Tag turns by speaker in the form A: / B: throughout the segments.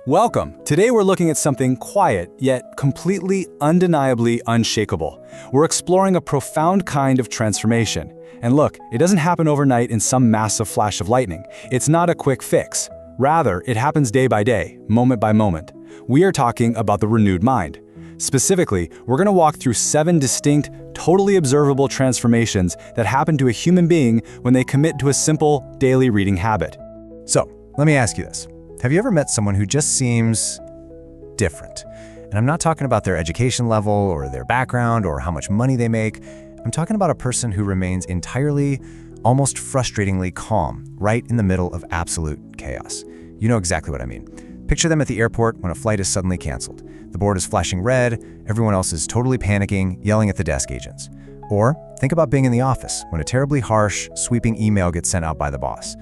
A: Welcome. Today we're looking at something quiet, yet completely, undeniably unshakable. We're exploring a profound kind of transformation. And look, it doesn't happen overnight in some massive flash of lightning. It's not a quick fix. Rather, it happens day by day, moment by moment. We are talking about the renewed mind. Specifically, we're going to walk through 7 distinct, totally observable transformations that happen to a human being when they commit to a simple, daily reading habit.
B: So, let me ask you this. Have you ever met someone who just seems different? And I'm not talking about their education level or their background or how much money they make. I'm talking about a person who remains entirely, almost frustratingly calm, right in the middle of absolute chaos. You know exactly what I mean. Picture them at the airport when a flight is suddenly canceled. The board is flashing red, everyone else is totally panicking, yelling at the desk agents. Or think about being in the office when a terribly harsh, sweeping email gets sent out by the boss.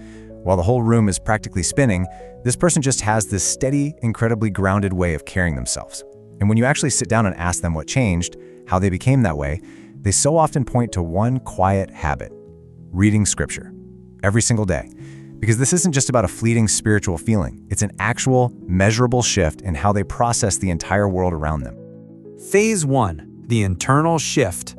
B: While the whole room is practically spinning, this person just has this steady, incredibly grounded way of carrying themselves. And when you actually sit down and ask them what changed, how they became that way, they so often point to one quiet habit: reading scripture every single day. Because this isn't just about a fleeting spiritual feeling, it's an actual, measurable shift in how they process the entire world around them.
C: Phase 1, the internal shift.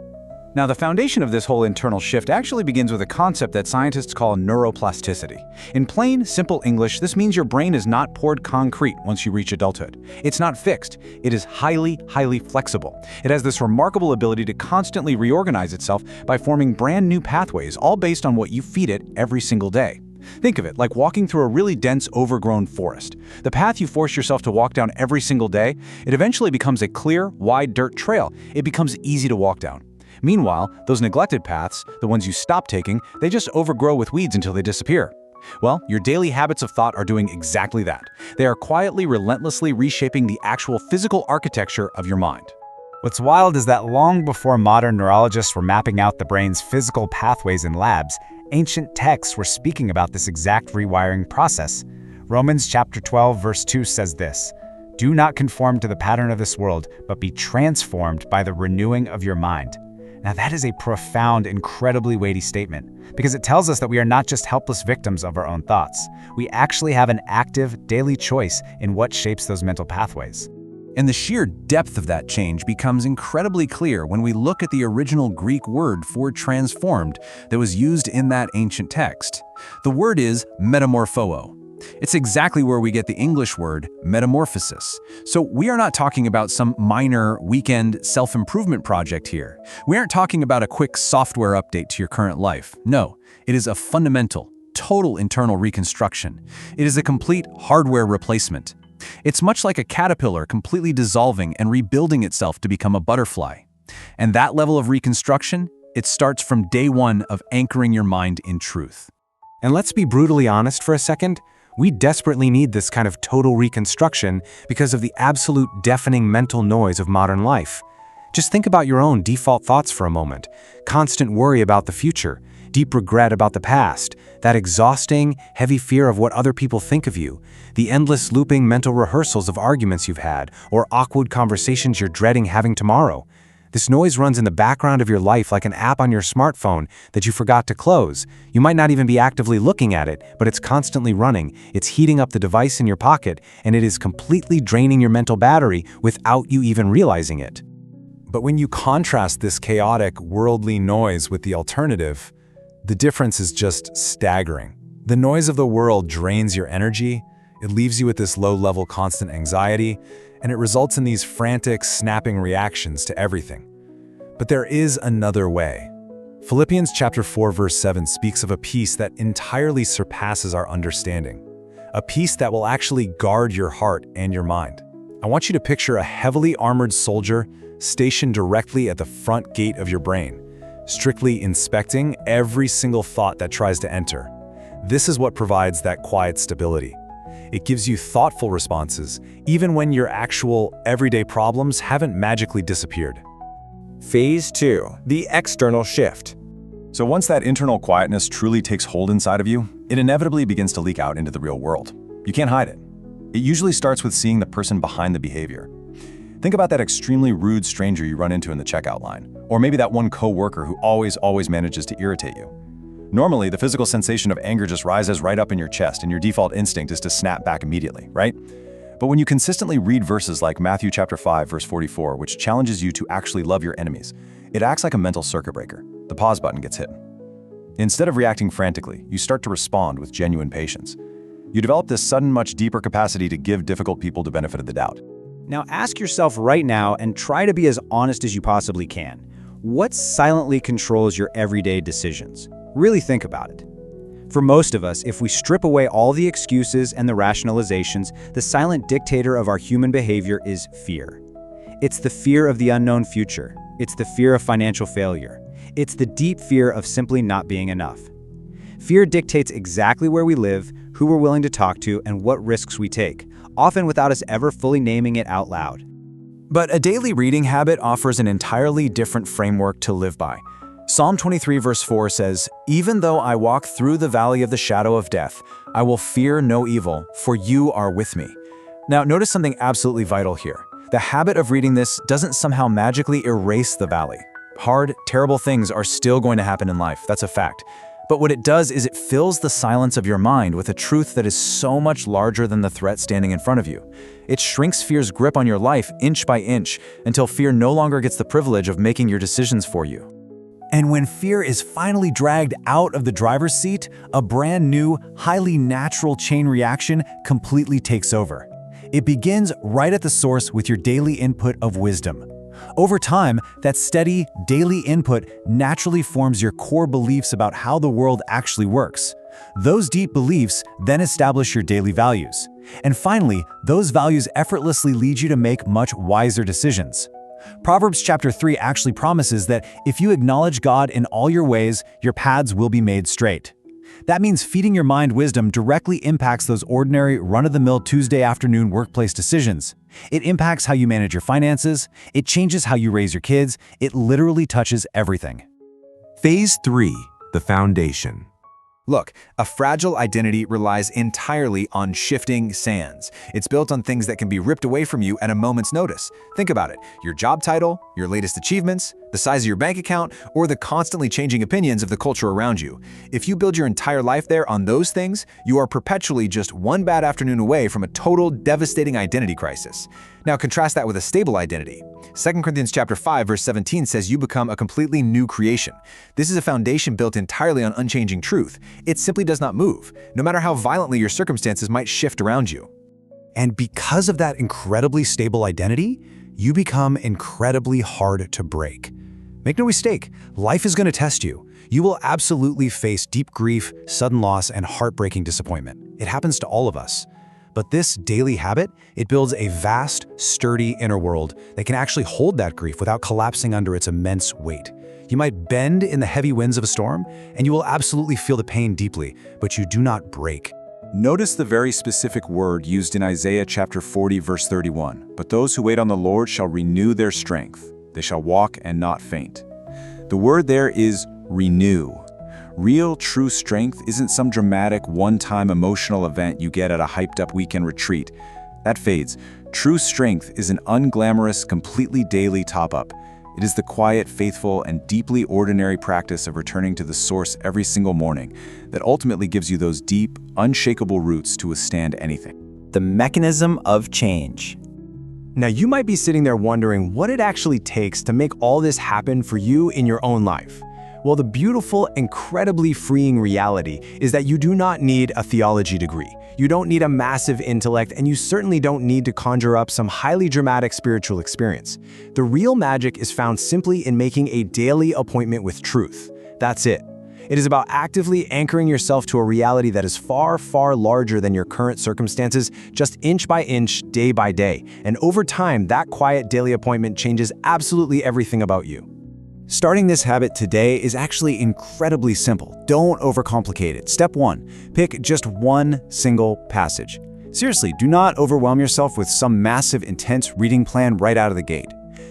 A: Now, the foundation of this whole internal shift actually begins with a concept that scientists call neuroplasticity. In plain, simple English, this means your brain is not poured concrete once you reach adulthood. It's not fixed. It is highly, highly flexible. It has this remarkable ability to constantly reorganize itself by forming brand new pathways, all based on what you feed it every single day. Think of it like walking through a really dense, overgrown forest. The path you force yourself to walk down every single day, it eventually becomes a clear, wide dirt trail. It becomes easy to walk down. Meanwhile, those neglected paths, the ones you stop taking, they just overgrow with weeds until they disappear. Well, your daily habits of thought are doing exactly that. They are quietly, relentlessly reshaping the actual physical architecture of your mind.
C: What's wild is that long before modern neurologists were mapping out the brain's physical pathways in labs, ancient texts were speaking about this exact rewiring process. Romans chapter 12, verse 2 says this: "Do not conform to the pattern of this world, but be transformed by the renewing of your mind." Now that is a profound, incredibly weighty statement, because it tells us that we are not just helpless victims of our own thoughts. We actually have an active, daily choice in what shapes those mental pathways.
D: And the sheer depth of that change becomes incredibly clear when we look at the original Greek word for transformed that was used in that ancient text. The word is metamorpho. It's exactly where we get the English word metamorphosis. So we are not talking about some minor weekend self-improvement project here. We aren't talking about a quick software update to your current life. No, it is a fundamental, total internal reconstruction. It is a complete hardware replacement. It's much like a caterpillar completely dissolving and rebuilding itself to become a butterfly. And that level of reconstruction, it starts from day one of anchoring your mind in truth.
E: And let's be brutally honest for a second. We desperately need this kind of total reconstruction because of the absolute deafening mental noise of modern life. Just think about your own default thoughts for a moment. Constant worry about the future, deep regret about the past, that exhausting, heavy fear of what other people think of you, the endless looping mental rehearsals of arguments you've had, or awkward conversations you're dreading having tomorrow. This noise runs in the background of your life like an app on your smartphone that you forgot to close. You might not even be actively looking at it, but it's constantly running. It's heating up the device in your pocket, and it is completely draining your mental battery without you even realizing it.
F: But when you contrast this chaotic, worldly noise with the alternative, the difference is just staggering. The noise of the world drains your energy, it leaves you with this low-level constant anxiety, and it results in these frantic, snapping reactions to everything. But there is another way. Philippians chapter 4, verse 7 speaks of a peace that entirely surpasses our understanding, a peace that will actually guard your heart and your mind. I want you to picture a heavily armored soldier stationed directly at the front gate of your brain, strictly inspecting every single thought that tries to enter. This is what provides that quiet stability. It gives you thoughtful responses, even when your actual, everyday problems haven't magically disappeared.
G: Phase 2, the external shift.
H: So once that internal quietness truly takes hold inside of you, it inevitably begins to leak out into the real world. You can't hide it. It usually starts with seeing the person behind the behavior. Think about that extremely rude stranger you run into in the checkout line, or maybe that one coworker who always manages to irritate you. Normally, the physical sensation of anger just rises right up in your chest, and your default instinct is to snap back immediately, right? But when you consistently read verses like Matthew chapter 5, verse 44, which challenges you to actually love your enemies, it acts like a mental circuit breaker. The pause button gets hit. Instead of reacting frantically, you start to respond with genuine patience. You develop this sudden, much deeper capacity to give difficult people the benefit of the doubt.
C: Now ask yourself right now and try to be as honest as you possibly can. What silently controls your everyday decisions? Really think about it. For most of us, if we strip away all the excuses and the rationalizations, the silent dictator of our human behavior is fear. It's the fear of the unknown future. It's the fear of financial failure. It's the deep fear of simply not being enough. Fear dictates exactly where we live, who we're willing to talk to, and what risks we take, often without us ever fully naming it out loud.
A: But a daily reading habit offers an entirely different framework to live by. Psalm 23 verse 4 says, "Even though I walk through the valley of the shadow of death, I will fear no evil, for you are with me." Now notice something absolutely vital here. The habit of reading this doesn't somehow magically erase the valley. Hard, terrible things are still going to happen in life, that's a fact. But what it does is it fills the silence of your mind with a truth that is so much larger than the threat standing in front of you. It shrinks fear's grip on your life inch by inch until fear no longer gets the privilege of making your decisions for you.
F: And when fear is finally dragged out of the driver's seat, a brand new, highly natural chain reaction completely takes over. It begins right at the source with your daily input of wisdom. Over time, that steady, daily input naturally forms your core beliefs about how the world actually works. Those deep beliefs then establish your daily values. And finally, those values effortlessly lead you to make much wiser decisions. Proverbs chapter 3 actually promises that if you acknowledge God in all your ways, your paths will be made straight. That means feeding your mind wisdom directly impacts those ordinary, run-of-the-mill Tuesday afternoon workplace decisions. It impacts how you manage your finances, it changes how you raise your kids, it literally touches everything.
E: Phase 3, the foundation.
C: Look, a fragile identity relies entirely on shifting sands. It's built on things that can be ripped away from you at a moment's notice. Think about it: your job title, your latest achievements, the size of your bank account, or the constantly changing opinions of the culture around you. If you build your entire life there on those things, you are perpetually just one bad afternoon away from a total, devastating identity crisis. Now contrast that with a stable identity. 2 Corinthians chapter 5 verse 17 says you become a completely new creation. This is a foundation built entirely on unchanging truth. It simply does not move, no matter how violently your circumstances might shift around you.
F: And because of that incredibly stable identity, you become incredibly hard to break. Make no mistake, life is going to test you. You will absolutely face deep grief, sudden loss, and heartbreaking disappointment. It happens to all of us. But this daily habit, it builds a vast, sturdy inner world that can actually hold that grief without collapsing under its immense weight. You might bend in the heavy winds of a storm, and you will absolutely feel the pain deeply, but you do not break.
H: Notice the very specific word used in Isaiah chapter 40, verse 31. "But those who wait on the Lord shall renew their strength. They shall walk and not faint." The word there is renew. Real, true strength isn't some dramatic, one-time emotional event you get at a hyped-up weekend retreat. That fades. True strength is an unglamorous, completely daily top-up. It is the quiet, faithful, and deeply ordinary practice of returning to the source every single morning that ultimately gives you those deep, unshakable roots to withstand anything.
I: The mechanism of change.
G: Now, you might be sitting there wondering what it actually takes to make all this happen for you in your own life. Well, the beautiful, incredibly freeing reality is that you do not need a theology degree. You don't need a massive intellect, and you certainly don't need to conjure up some highly dramatic spiritual experience. The real magic is found simply in making a daily appointment with truth. That's it. It is about actively anchoring yourself to a reality that is far, far larger than your current circumstances, just inch by inch, day by day. And over time, that quiet daily appointment changes absolutely everything about you.
A: Starting this habit today is actually incredibly simple. Don't overcomplicate it. Step 1, pick just one single passage. Seriously, do not overwhelm yourself with some massive, intense reading plan right out of the gate.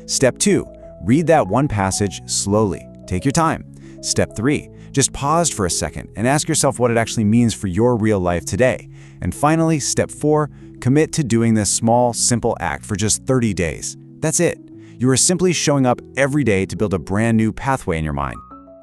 A: Step 2, read that one passage slowly. Take your time. Step 3, just pause for a second and ask yourself what it actually means for your real life today. And finally, step 4, commit to doing this small, simple act for just 30 days. That's it. You are simply showing up every day to build a brand new pathway in your mind.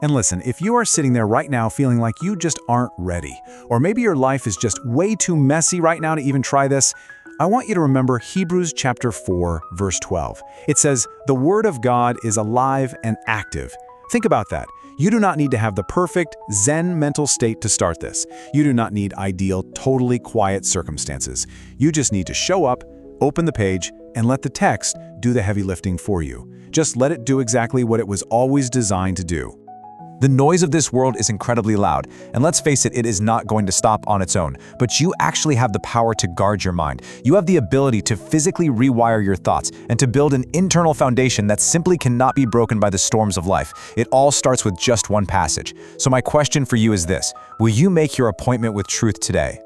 F: And listen, if you are sitting there right now feeling like you just aren't ready, or maybe your life is just way too messy right now to even try this, I want you to remember Hebrews chapter 4, verse 12. It says, "The word of God is alive and active." Think about that. You do not need to have the perfect Zen mental state to start this. You do not need ideal, totally quiet circumstances. You just need to show up, open the page, and let the text do the heavy lifting for you. Just let it do exactly what it was always designed to do.
D: The noise of this world is incredibly loud, and let's face it, it is not going to stop on its own. But you actually have the power to guard your mind. You have the ability to physically rewire your thoughts and to build an internal foundation that simply cannot be broken by the storms of life. It all starts with just one passage. So my question for you is this: will you make your appointment with truth today?